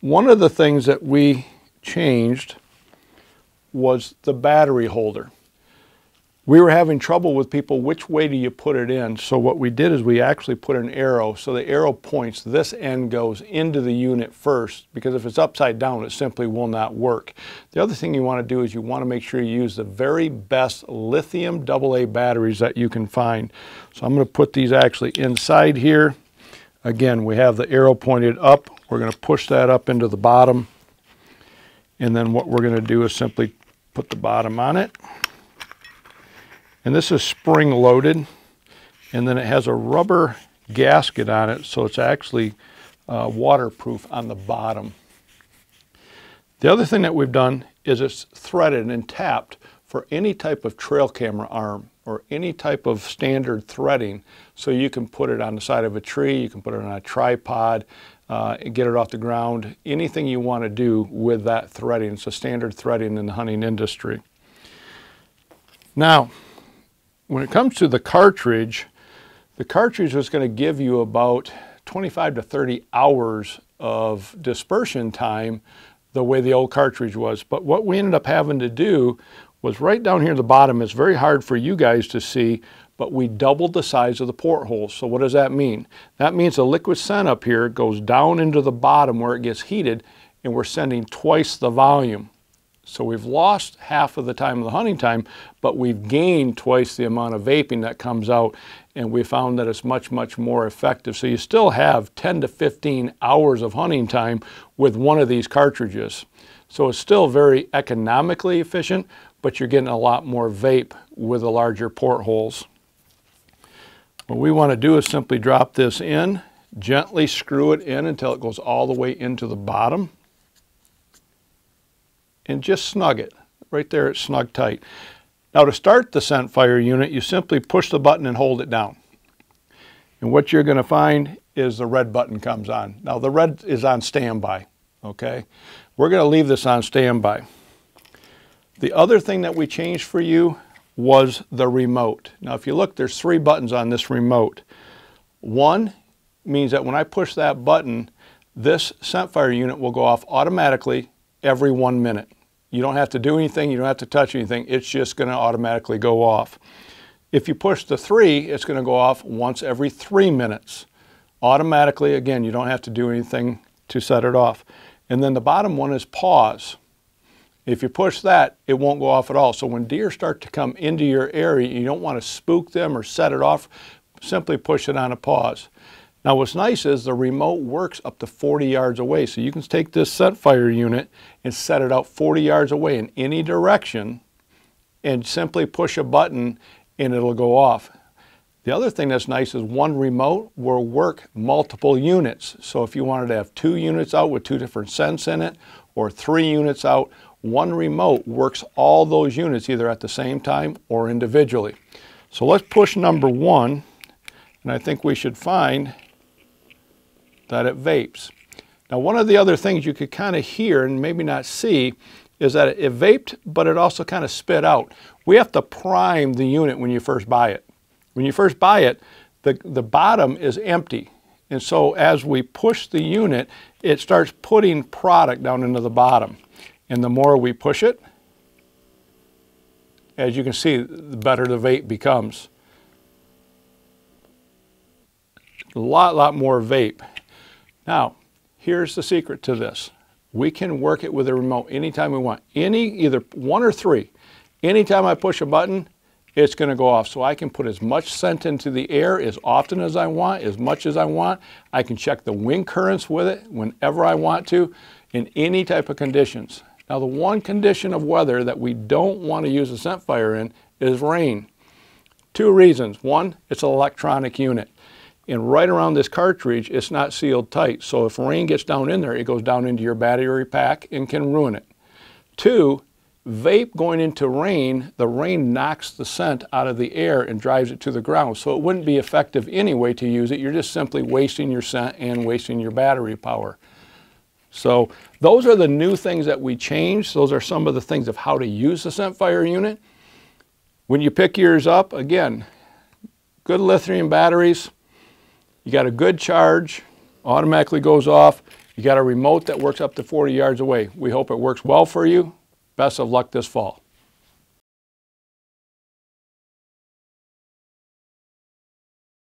one of the things that we changed was the battery holder. We were having trouble with people, which way do you put it in? So what we did is we actually put an arrow. So the arrow points, this end goes into the unit first, because if it's upside down, it simply will not work. The other thing you want to do is you want to make sure you use the very best lithium AA batteries that you can find. So I'm going to put these actually inside here. Again, we have the arrow pointed up. We're going to push that up into the bottom. And then what we're going to do is simply put the bottom on it. And this is spring loaded, and then it has a rubber gasket on it, so it's actually waterproof on the bottom. The other thing that we've done is it's threaded and tapped for any type of trail camera arm or any type of standard threading, so you can put it on the side of a tree, you can put it on a tripod, and get it off the ground, anything you want to do with that threading. It's a standard threading in the hunting industry. Now, when it comes to the cartridge is going to give you about 25 to 30 hours of dispersion time the way the old cartridge was. But what we ended up having to do was right down here at the bottom, it's very hard for you guys to see, but we doubled the size of the portholes. So what does that mean? That means the liquid scent up here goes down into the bottom where it gets heated, and we're sending twice the volume. So we've lost half of the time of the hunting time, but we've gained twice the amount of vaping that comes out, and we found that it's much, much more effective. So you still have 10 to 15 hours of hunting time with one of these cartridges. So it's still very economically efficient, but you're getting a lot more vape with the larger portholes. What we want to do is simply drop this in, gently screw it in until it goes all the way into the bottom, and just snug it. Right there, it's snug tight. Now to start the ScentFire unit, you simply push the button and hold it down. And what you're going to find is the red button comes on. Now the red is on standby, okay? We're going to leave this on standby. The other thing that we changed for you was the remote. Now if you look, there's 3 buttons on this remote. One means that when I push that button, this ScentFire unit will go off automatically every 1 minute. You don't have to do anything, you don't have to touch anything, it's just going to automatically go off. If you push the 3, it's going to go off once every 3 minutes. Automatically, again, you don't have to do anything to set it off. And then the bottom one is pause. If you push that, it won't go off at all. So when deer start to come into your area, you don't want to spook them or set it off, simply push it on a pause. Now what's nice is the remote works up to 40 yards away. So you can take this ScentFire unit and set it out 40 yards away in any direction and simply push a button and it'll go off. The other thing that's nice is one remote will work multiple units. So if you wanted to have 2 units out with 2 different scents in it, or 3 units out, one remote works all those units either at the same time or individually. So let's push number 1, and I think we should find that it vapes. Now one of the other things you could kind of hear and maybe not see is that it vaped, but it also kind of spit out. We have to prime the unit when you first buy it. When you first buy it, the bottom is empty. And so as we push the unit, it starts putting product down into the bottom. And the more we push it, as you can see, the better the vape becomes. A lot more vape. Now, here's the secret to this. We can work it with a remote anytime we want. Either 1 or 3. Anytime I push a button, it's going to go off. So I can put as much scent into the air as often as I want, as much as I want. I can check the wind currents with it whenever I want to, in any type of conditions. Now the one condition of weather that we don't want to use a ScentFire in is rain. 2 reasons. One, it's an electronic unit. And right around this cartridge, it's not sealed tight. So if rain gets down in there, it goes down into your battery pack and can ruin it. 2, vape going into rain, the rain knocks the scent out of the air and drives it to the ground. So it wouldn't be effective anyway to use it. You're just simply wasting your scent and wasting your battery power. So those are the new things that we changed. Those are some of the things of how to use the ScentFire unit. When you pick yours up, again, good lithium batteries. You got a good charge, automatically goes off, You got a remote that works up to 40 yards away. We hope it works well for you. Best of luck this fall.